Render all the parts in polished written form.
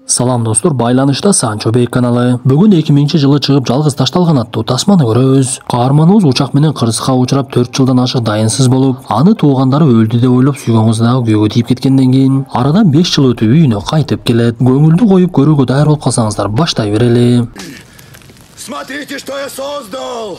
Салам достор, байланышта Санчо Бейк каналы. Бүгүн 2000-жылы чыгып жалгыз ташталган аттуу тасманы көрөбүз. Каарманыбыз учак менен кырсыкка учурап 4 жылдан ашык дайынсыз болуп, аны туугандары өлдү деп ойлоп сүйгөн кызы күйөөгө тийип кеткенден кийин арадан 5 жыл өтүп үйүнө кайтып келет. Көңүлдү коюп көрүүгө даяр болуп калсаңыздар баштай берели. Смотрите, что я создал!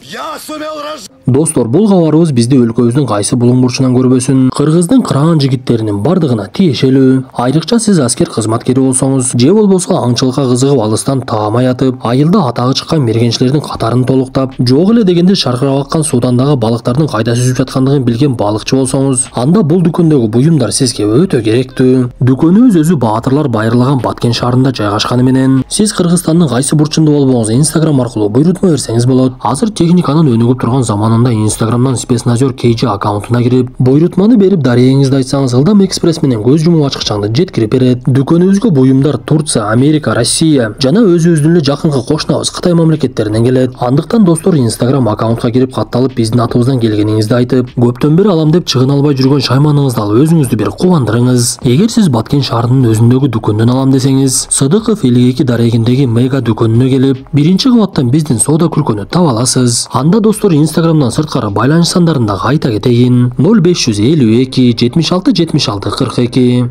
Я сумел Достор, бул кабарыбыз бизди өлкөбүздүн кайсы булуң бурчунан көрбөсүн, кыргыздын кыраан жигиттеринин бардыгына тиешелүү. Айрыкча сиз аскер кызматкери болсоңуз, же болбосо аңчылыкка кызыгып алыстан таамай атып, айылда атагы чыккан мергенчилердин катарын толуктап, жок эле дегенде шаркырап аккан суудандагы балыктардын кайда сүзүп жаткандыгын билген балыкчы болсоңуз, анда бул дүкөндөгү буюмдар сизге өтө керектүү. Дүкөнүбүз өзү баатырлар байырлаган Баткен шаарында жайгашканы менен, сиз Кыргызстандын кайсы бурчунда болбоңуз Instagram аркылуу буйрутма берсеңиз болот. Азыр техниканын өнүгүп турган заманында Instagram'dan спецназер KG аккаунтуна кирип, буйрутманы берип дарегиңизди айтсаңыз, Ылдам экспресс менен көз жумуп ачкычаңды жеткирип берет. Дүкөнүбүзгө буюмдар Турция, Америка, Россия жана өзүбүздүн эле жакынкы кошунабыз Кытай мамлекеттеринен келет. Андыктан достор, Instagram аккаунтка кирип катталып, биздин атыбыздан келгениңизди айтып, көптөн бери алам деп чыгын албай жүргөн шайманыңызды алып өзүңүздү бир кубандырыңыз. Эгер сиз Баткен шаарынын өзүндөгү дүкөндөн алам десеңиз, Сыдыков 52 дарегиндеги мега дүкөнүнө келип, биринчи кабаттан биздин соода күркөнү таба аласыз. Анда достор, Instagram'dan сырткары байланыш сандарында айта кетейин: 0552 76 76 42.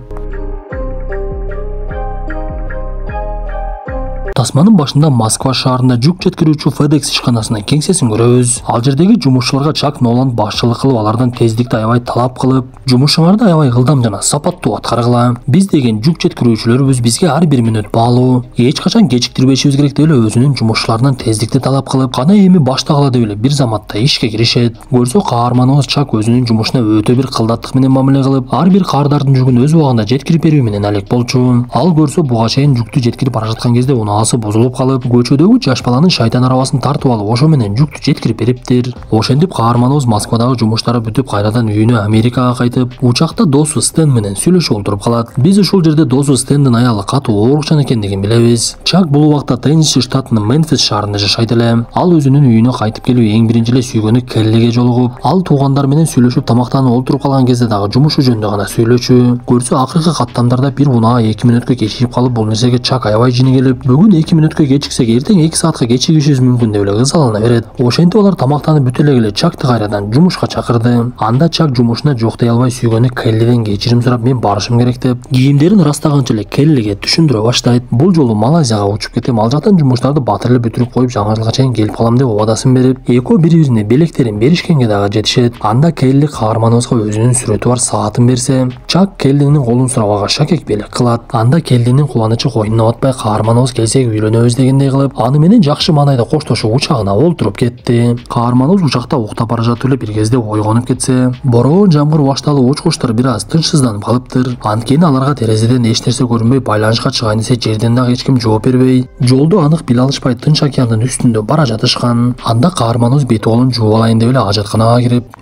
Тасманын башында Москва шаарында жүк жеткирүүчү FedEx ишканасынын кеңсесин көрөбүз. Ал жердеги жумушчуларга Чак Ноланд башчылык кылып, алардан тездикти аябай талап кылып, жумушуңарды аябай ылдам жана сапаттуу аткаргыла. Биз деген жүк жеткирүүчүлөрбүз, бизге ар бир мүнөт баалуу. Эч качан кечиктирбешибиз керек деп эле өзүнүн жумушчуларынан тездикти талап кылып, кана эми баштагыла деп эле бир заматта ишке киришет. Көрсө каарманыбыз Чак өзүнүн жумушуна өтө бир кылдаттык менен мамиле кылып, ар бир каардардын жүгүн өз убагында жеткирип берүү менен алек болчу. Ал көрсө буга чейин жүктү жеткирип бара жаткан кезде унаасы бузулуп калып, көчөдөгү жаш баланын шайтан арабасын тартып алып, ошо менен жүктү жеткирип бериптир. Ошентип каарманыбыз Москвадагы жумуштары бүтүп, кайрадан үйүнө Америкага кайтып, учакта досу Стен менен сүйлөшүп олтуруп калат. Биз ушул жерде досу Стендин аялы катуу оорукчан экендигин билебиз. Чак бул убакта Теннесси штатынын Мемфис шаарында жашайт эле. Ал өзүнүн үйүнө кайтып келип, эң биринчи эле сүйгөнү Келлиге жолугуп, ал туугандар менен сүйлөшүп тамактанып олтуруп калган кезде дагы жумушу жөнүндө гана сүйлөчү. Көрсө акыркы каттамдарда бир унаа 2 мүнөткө кечигип калып, бул нерсеге Чак аябай жини келип, бүгүн 2 мүнөткө кечиксек, эртең 2 саатка кечигишибиз мүмкүн деп эле кызалана берет. Ошентип алар тамактанып бүтө эле Чакты кайрадан жумушка чакырды. Анда Чак жумушуна жок дей албай сүйгөнү Келлиден кечирим сурап, мен барышым керек деп, кийимдерин ырастаганча эле Келлиге түшүндүрө баштайт. Бул жолу Малайзияга учуп кетем, ал жактан жумуштарды баатыр эле бүтүрүп коюп, жаңы жылга чейин келип калам деп убадасын берип, экөө бири-бирине белектерин беришкенге дагы жетишет. Анда Келли каарманыбызга өзүнүн сүрөтү бар саатын берсе, Чак Келлинин колун сурап ага шакек белек кылат. Анда Келлинин кубанычы койнуна батпай, каарманыбыз келсек үйлөнөбүз дегендей кылып, аны менен жакшы маанайда коштошуп учагына олтуруп кетти. Каарманыбыз учакта уктап бара жатып эле бир кезде ойгонуп кетсе, бороон жамгыр башталып, уч-куштар бир аз тынчсызданып калыптыр. Анткени аларга терезеден эч нерсе көрүнбөй, байланышка чыгайын десе жерден дагы эч ким жооп бербей, жолду анык биле алышпай Тынч океандын үстүндө бара жатышкан. Анда каарманыбыз бет колун жууп алайын деп эле ажатканага кирип,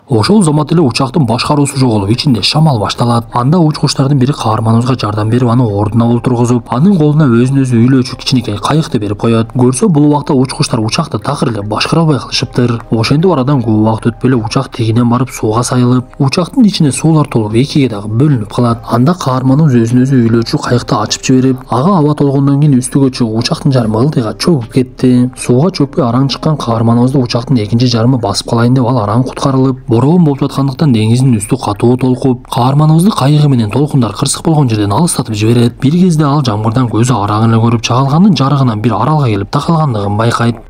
ошол замат эле учактын башкаруусу жоголуп, ичинде шамал башталат. Анда уч-куштардын бири каарманыбызга жардам берип, аны ордуна олтургузуп, анын колуна өзүн өзү үйлөөчү кичинекей кайыкты берип коет. Көрсө бул убакта уч-куштар учакты такыр эле башкара албай калышыптыр. Ошентип арадан көп убакыт өтпөй эле учак тегинен барып сууга сайылып, учактын ичине суулар толуп экиге дагы бөлүнүп калат. Анда каарманыбыз өзүн өзү үйлөөчү кайыкты ачып жиберип, ага аба толгондон кийин үстүгө чыгып, учактын жарымы ылдыйга чөгүп кетти. Сууга чөкпөй араң чыккан каарманыбызды учактын экинчи жарымы басып калайын деп, ал араң куткарылып, бороон болуп жаткандыктан деңиздин үстү катуу толкуп, каарманыбызды кайыгы менен толкундар кырсык болгон жерден алыстатып жиберет. Бир кезде ал жамгырдан көзү арагын эле көрүп, чагылгандын жарыгынан бир аралга келип такалгандыгын байкайт.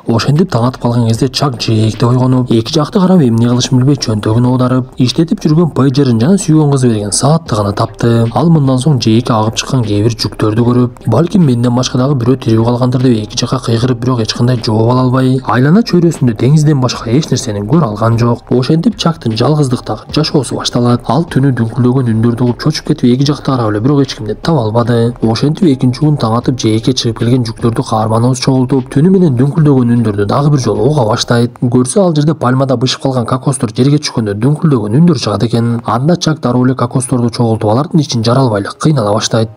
Ошентип таң атып калган кезде Чак жээкте ойгонуп, эки жакты карап эмне кылышын билбей чөнтөгүн оодарып, иштетип жүргөн пейджерин жана сүйгөн кызы берген саатты гана тапты. Ал мындан соң жээкке агып чыккан кээ бир жүктөрдү көрүп, балким менден башка дагы бирөө тирүү калгандыр деп эки жакка кыйгырып, бирок эч кандай жооп ала албай, айлана чөйрөсүндө деңизден башка эч нерсени көрө алган жок. Ошентип Чактын жалгыздыктагы жашоосу башталат. Ал түнү дүңкүлдөгөн үндөрдү угуп чочуп кетип, эки жакты карап эле, бирок эч кимди таба албады. Ошентип экинчи күн таң атып жээкке чыгып келген жүктөрдү каарманыбыз чогултуп, түнү менен дүңкүлдөгөн үндөрдү дагы бир жолу уга баштайт. Көрсө ал жерде пальмада бышып калган кокостор жерге түшкөндө дүңкүлдөгөн үндөр чыгат экен. Анда Чак дароо эле кокосторду чогултуп, алардын ичин жара албай эле кыйнала баштайт.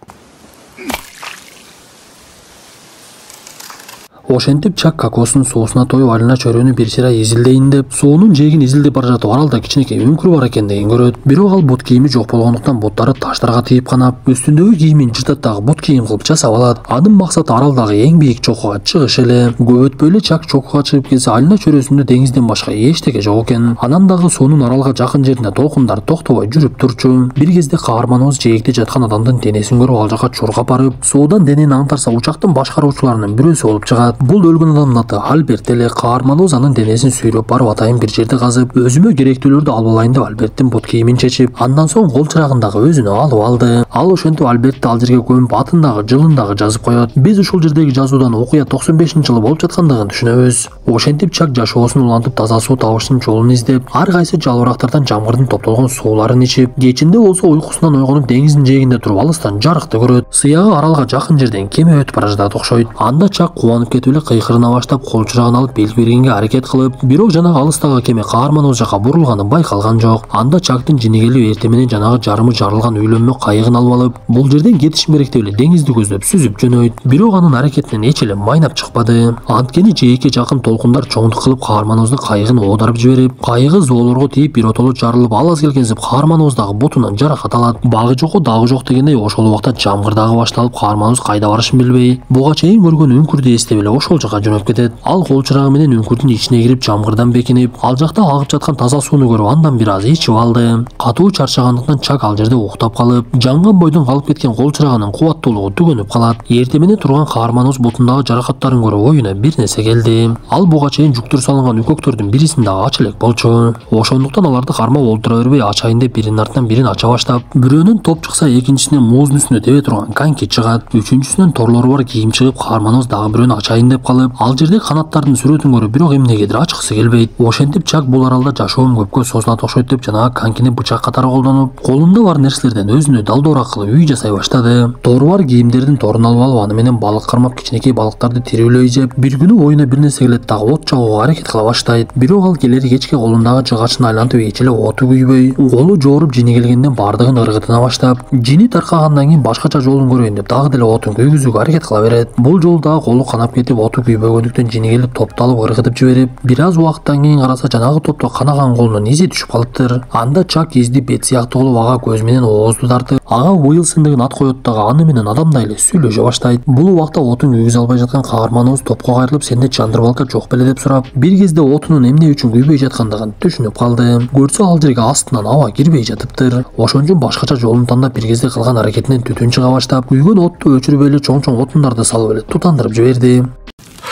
Ошентип Чак кокосунун суусуна тоюп Алина чөрөнү бир сыйра изилдейин деп, суунун жээгин изилдеп бара жатып аралда кичинекей үңкүр бар экендигин көрөт. Бирок ал бут кийими жок болгондуктан буттары таштарга тийип канап, үстүндөгү кийимин жыртат дагы бут кийим кылып жасап алат. Анын максаты аралдагы эң бийик чокуга чыгыш эле. Көп өтпөй эле Чак чокуга чыгып келсе, Алина чөрөсүндө деңизден башка эчтеке жок экен. Анан дагы суунун аралга жакын жеринде толкундар токтобой жүрүп турчу. Бир кезде каарманыбыз жээгде жаткан адамдын денесин көрүп ал жака чургап барып, суудан денени аңтарса учактын башкаруучуларынын бирөөсү болуп чыгат. Бул өлгөн адамдын аты Альберт эле. Каарманыбыз анын денесин сүйрөп барып атайын бир жерди казып, өзүмө керектүүлөрдү алып алайын деп Альберттин бут кийимин чечип, андан соң кол чырагын дагы өзүнө алып алды. Ал ошентип Альбертти ал жерге көмүп, атын дагы жылын дагы жазып коет. Биз ушул жердеги жазуудан окуя 95-жылы болуп жаткандыгын түшүнөбүз. Ошентип Чак жашоосун улантып таза суу табыштын жолун издеп, ар кайсы жалбырактардан жамгырдын топтолгон сууларын ичип, кечинде болсо уйкусунан ойгонуп деңиздин жээгинде туруп алыстан жарыкты көрөт. Сыягы аралга жакын жерден кеме өтүп бара жатат окшойт. Анда Чак кубанып кетип эле кыйкырына баштап, кол чырагын алып белги бергенге аракет кылып, бирок жанагы алыстагы кеме каарманыбыз жака бурулганын байкалган жок. Анда Чактын жини келип эртең менен жанагы жарымы жарылган үйлөнмө кайыгын алып алып, бул жерден кетишим керек деп эле деңизди көздөп сүзүп жөнөйт. Бирок анын аракетинен эч эле майнап чыкпады. Анткени жээкке жакын толкундар чоңдук кылып каарманыбыздын кайыгын оодарып жиберип, кайыгы зоолорго тийип биротоло жарылып, ал аз келгенсип каарманыбыз дагы бутунан жаракат алат. Багы жокко дагы жок дегендей ошол убакта жамгыр дагы башталып, каарманыбыз кайда барышын билбей, буга чейин көргөн үңкүрдү эстеп эле ошол жака жөнөп кетет. Ал кол чырагы менен үңкүрдүн ичине кирип жамгырдан бекинип, ал жакта агып жаткан таза сууну көрүп, андан бир аз ичип алды. Катуу чарчагандыктан Чак ал жерде уктап калып, жанган бойдон калып кеткен кол чырагынын кубаттуулугу түгөнүп калат. Эртең менен турган каарманыбыз бутундагы жаракаттарын көрүп оюна бир нерсе келди. Ал буга чейин жүктөр салынган үкөктөрдүн бирисин дагы ача элек болчу. Ошондуктан аларды кармап олтура бербей ачайын деп биринин артынан бирин ача баштап, бирөөнүн топ чыкса экинчисинен мууздун үстүнө тебе турган коньки чыгат. Үчүнчүсүнөн торлору бар кийим чыгып, каарманыбыз дагы бирөөнү ачайын деп калып, ал жерде канаттардын сүрөтүн көрүп, бирок эмнегедир ачкысы келбейт. Ошентип Чак бул аралда жашоом көпкө созулат окшойт деп жанагы конькини бычак катары колдонуп, колунда бар нерселерден өзүнө далдоорак кылып үй жасай баштады. Тору бар кийимдердин торун алып алып, аны менен балык кармап, кичинекей балыктарды тирүүлөй жеп, бир күнү оюна бир нерсе келет дагы от жагууга аракет кыла баштайт. Бирок ал келери кечке колундагы жыгачын айлантып эч эле оту күйбөй, колу жооруп жини келгенден бардыгын ыргытына баштап, жини таркагандан кийин башкача жолун көрөйүн деп дагы деле отун күйгүзүүгө аракет кыла берет. Бул жолу дагы колу канап кетип, оту күйбөгөндүктөн жини келип топталып ыргытып жиберип, бир аз убакыттан кийин караса жанагы топто канаган колунун изи түшүп калыптыр. Анда Чак изди бет сыяктуу кылып ага көз менен оозду тартып, ага Уилсон деген ат коет дагы аны менен адамдай эле сүйлөшө баштайт. Бул убакта отун күйгүзө албай жаткан каарманыбыз топко кайрылып, сенде чандыр балка жок беле деп сурап, бир кезде отунун эмне үчүн күйбөй жаткандыгын түшүнүп калды. Көрсө ал жерге астынан аба кирбей жатыптыр. Ошон үчүн башкача жолун тандап бир кезде кылган аракетинен түтүн чыга баштап, күйгөн отту өчүрбөй эле чоң отундарды салып эле тутандырып жиберди.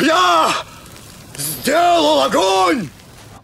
Я сделал огонь!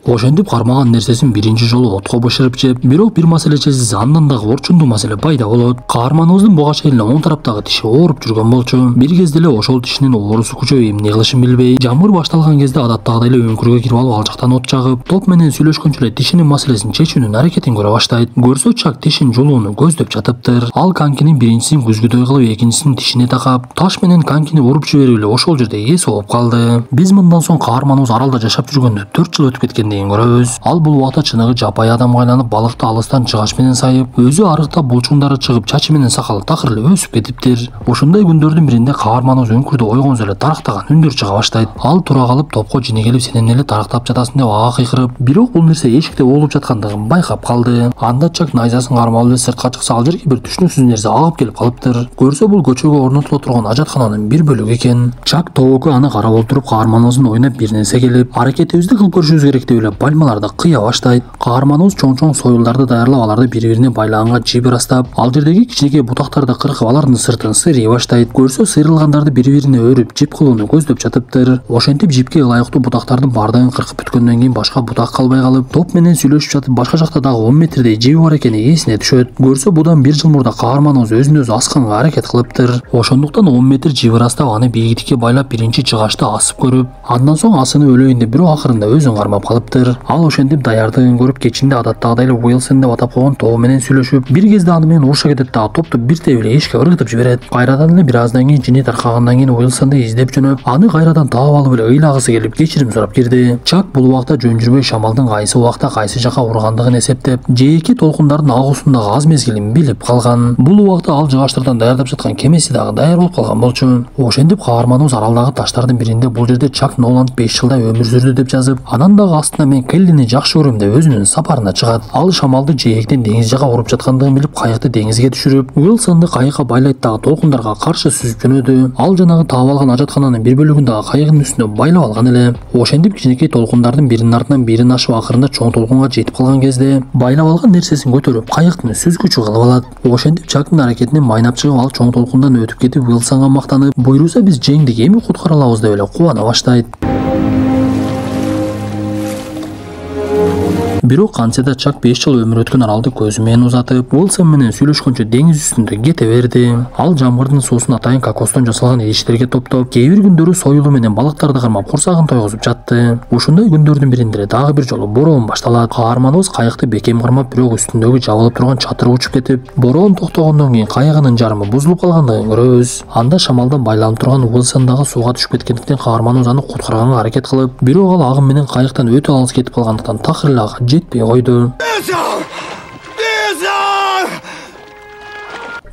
Ошентип кармаган нерсесин биринчи жолу отко бышырып жеп, бирок бир маселе чечилсе андан дагы орчундуу маселе пайда болот. Каарманыбыздын буга чейин оң тараптагы тиши ооруп жүргөн болчу. Бир кезде эле ошол тишинин оорусу күчөйүп эмне кылышын билбей, жамгыр башталган кезде адаттагыдай эле үңкүргө кирип алып ал жактан от жагып, топ менен сүйлөшкөнчө эле тишинин маселесин чечүүнүн аракетин көрө баштайт. Көрсө Чак тишин жулууну көздөп жатыптыр. Ал конькинин биринчисин күзгүдөй кылып, экинчисин тишине такап, таш менен конькини уруп жиберип эле ошол жерде эс болуп калды. Биз мындан соң каарманыбыз аралда жашап жүргөндө 4 жыл өтүп кеткендигин көрөбүз. Ал бул убакта чыныгы жапай адамга айланып, балыкты алыстан жыгач менен сайып, өзү арыктап булчуңдары чыгып, чачы менен сакалы такыр эле өсүп кетиптир. Ошондой күндөрдүн биринде каарманыбыз үңкүрдө ойгонсо эле тарактаган үндөр чыга баштайт. Ал тура калып, топко жини келип, сен эмне эле тарактап жатасың деп ага кыйкырып, бирок бул нерсе эшикте угулуп жаткандыгын байкап калды. Анда Чак найзасын кармап эле сыртка чыкса, ал жерге бир түшүнүксүз нерсе агып келип калыптыр. Көрсө бул көчөгө орнотула турган ажаткананын бир бөлүгү экен. Чак тобокко аны карап олтуруп, каарманыбыздын оюна бир нерсе келип, аракетибизди кылып көрүшүбүз керек деп эле пальмаларды кыя баштайт. Каарманыбыз чоң союлдарды даярлап, аларды бири-бирине байлаганга жип ырастап, ал жердеги кичинекей бутактарды кыркып, алардын сыртын сыйрый баштайт. Көрсө сыйрылгандарды бири-бирине өрүп, жип кылууну көздөп жатыптыр. Ошентип жипке ылайыктуу бутактардын бардыгын кыркып бүткөндөн кийин башка бутак калбай калып, топ менен сүйлөшүп жатып, башка жакта дагы 10 метрдей жиби бар экени эсине түшөт. Көрсө будан 1 жыл мурда каарманыбыз өзүн өзү асканга аракет кылыптыр. Ошондуктан 10 метр жип ырастап, аны бийиктикке байлап, биринчи жыгачты асып көрүп, андан соң асынып өлөйүн деп, бирок акырында өзүн кармап калыптыр. жатыптыр. Ал ошентип даярдыгын көрүп кечинде адаттагыдай эле Уилсон деп атап койгон тобу менен сүйлөшүп, бир кезде аны менен уруша кетет дагы топту бир тебеле эшикке ыргытып жиберет. Кайрадан эле бир аздан кийин жини таркагандан кийин Уилсонду издеп жөнөп, аны кайрадан таап алып эле ыйлагысы келип кечирим сурап кирди. Чак бул убакта жөн жүрбөй шамалдын кайсы убакта кайсы жака ургандыгын эсептеп, жээки толкундардын агуусундагы аз мезгилин билип калган. Бул убакта ал жыгачтардан даярдап жаткан кемеси дагы даяр болуп калган болчу. Ошентип каарманыбыз аралдагы таштардын биринде бул жерде Чак Ноланд 5 жылдай өмүр сүрдү деп жазып, анан дагы астына мен Келлини жакшы көрөм деп өзүнүн сапарына чыгат. Ал шамалды жээктен деңиз жака уруп жаткандыгын билип кайыкты деңизге түшүрүп, Уилсонду кайыкка байлайт дагы толкундарга каршы сүзүп жөнөдү. Ал жанагы таап алган ажаткананын бир бөлүгүн дагы кайыгынын үстүнө байлап алган эле. Ошентип кичинекей толкундардын биринин артынан бирин ашып акырында чоң толкунга жетип калган кезде байлап алган нерсесин көтөрүп кайыктын сүзгүчү кылып алат. Ошентип Чактын аракетинен майнап чыгып ал чоң толкундан өтүп кетип Уилсонго мактанып, буйруса биз жеңдик, эми куткара алабыз деп эле кубана баштайт. Бирок кантсе да Чак 5 жыл өмүр өткөн аралды көзү менен узатып, Уилсон менен сүйлөшкөнчө деңиз үстүндө кете берди. Ал жамгырдын суусун атайын кокостон жасалган идиштерге топтоп, кээ бир күндөрү союлу менен балыктарды кармап курсагын тойгузуп жатты. Ушундай күндөрдүн биринде дагы бир жолу бороон башталат. Каарманыбыз кайыкты бекем кармап, бирок үстүндөгү жабылып турган чатыры учуп кетип, бороон токтогондон кийин кайыгынын жарымы бузулуп калгандыгын көрөбүз. Анда шамалдан байланып турган Уилсон дагы сууга түшүп кеткендиктен каарманыбыз аны куткарганга аракет кылып, бирок ал агым менен кайыктан өтө алыс кетип калгандыктан такыр эле ага жетпей койду.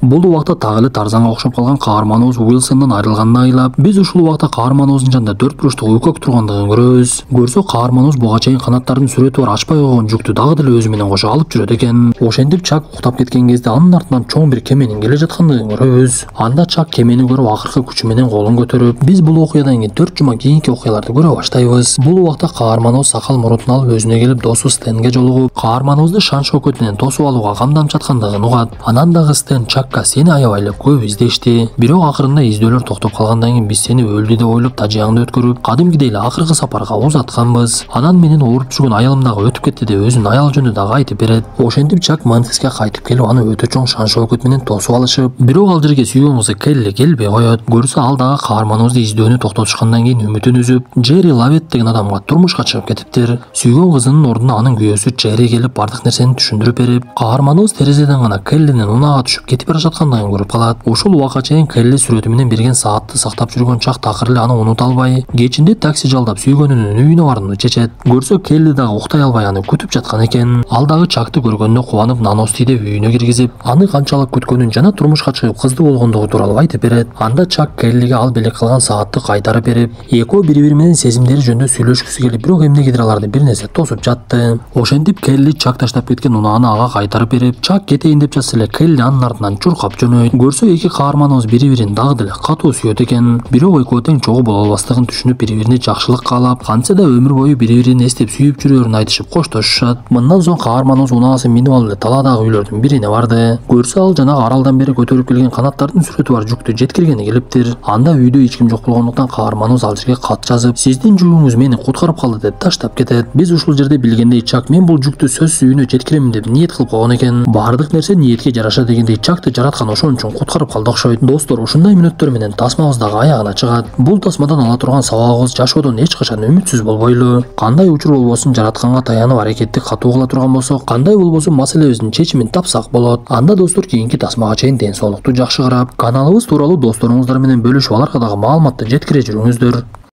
Бул убакта так эле Тарзанга окшоп калган каарманыбыз Уилсондон айрылганын айлап, биз ушул убакта каарманыбыздын жанында 4 бурчтук өкөк тургандыгын көрөбүз. Көрсө каарманыбыз буга чейин канаттардын сүрөтү бар ачпай койгон жүктү дагы деле өзү менен кошо алып жүрөт экен. Ошентип Чак уктап кеткен кезде анын артынан чоң бир кеменин келе жаткандыгын көрөбүз. Анда Чак кемени көрүп акыркы күчү менен колун көтөрүп, биз бул окуядан кийин 4 жума кийинки окуяларды көрө баштайбыз. Бул убакта каарманыбыз сакал мурутун алып өзүнө келип досу Стенге жолугуп, каарманыбызды шан шөкөтүнөн тосуп алууга камданып жаткандыгын угат. Анан дагы Стен Чакка сени аябай эле көп издешти. Бирок акырында издөөлөр токтоп калгандан кийин биз сени өлдү деп ойлоп тажыяңды өткөрүп, кадимкидей эле акыркы сапарга узатканбыз. Анан менин ооруп жүргөн аялым дагы өтүп кетти деп өзүнүн аял жөнү дагы айтып берет. Ошентип Чак Мемфиске кайтып келип аны өтө чоң шан шөкөт менен тосуп алышып, бирок ал жерге сүйгөн кызы Келли келбей коет. Көрсө ал дагы каарманыбызды издөөнү токтотушкандан кийин үмүтүн үзүп, Джерри Лавет деген адамга турмушка чыгып кетиптир. Сүйгөн кызынын ордуна анын күйөөсү Джерри келип бардык нерсени түшүндүрүп берип, каарманыбыз терезеден гана Келлинин унаага түшүп кетип бара жаткандыгын көрүп калат. Ушул убакка чейин Келли сүрөтү менен берген саатты сактап жүргөн Чак такыр эле аны унута албай, кечинде такси жалдап сүйгөнүнүн үйүнө барууну чечет. Көрсө Келли дагы уктай албай аны күтүп жаткан экен. Ал дагы Чакты көргөнүнө кубанып наности деп үйүнө киргизип, аны канчалык күткөнүн жана турмушка чыгып кызды болгондугу тууралуу айтып берет. Анда Чак Келлиге ал белек калган саатты кайтарып берип, экөө бири-бири менен сезимдери жөнүндө сүйлөшкүсү келип, бирок эмнегедир аларды бир нерсе тосуп жатты. Ошентип Келли Чак таштап кеткен унааны ага кайтарып берип, Чак кетейин деп жатса эле Келли анын артынан чуркап жөнөйт. Көрсө эки каарманыбыз бири-бирин дагы деле катуу сүйөт экен. Бирок экөө тең чогуу боло албастыгын түшүнүп бири-бирине жакшылык каалап, кантсе да өмүр бою бири-бирин эстеп сүйүп жүрөрүн айтышып коштошушат. Мындан соң каарманыбыз унаасын минип алып эле талаадагы үйлөрдүн бирине барды. Көрсө ал жанагы аралдан бери көтөрүп келген канаттардын сүрөтү бар жүктү жеткиргени келиптир. Анда үйдө эч ким жок болгондуктан каарманыбыз ал жерге кат жазып, сиздин жүгүңүз мени куткарып калды деп таштап кетет. Биз ушул жерде билгендей Чак мен бул жүктү сөзсүз үйүнө жеткиремин деп ниет кылып койгон экен. Бардык нерсе ниетке жараша дегендей Чакты жараткан ошон үчүн куткарып калды окшойт. Достор, ушундай мүнөттөр менен тасмабыз дагы аягына чыгат. Бул тасмадан ала турган сабагыбыз жашоодон эч качан үмүтсүз болбойлу. Кандай учур болбосун жаратканга таянып аракетти катуу кыла турган болсок, кандай болбосун маселебиздин чечимин тапсак болот. Анда достор, кийинки тасмага чейин ден соолукту жакшы карап, каналыбыз тууралуу досторуңуздар менен бөлүшүп, аларга дагы маалыматты жеткире жүрүңүздөр.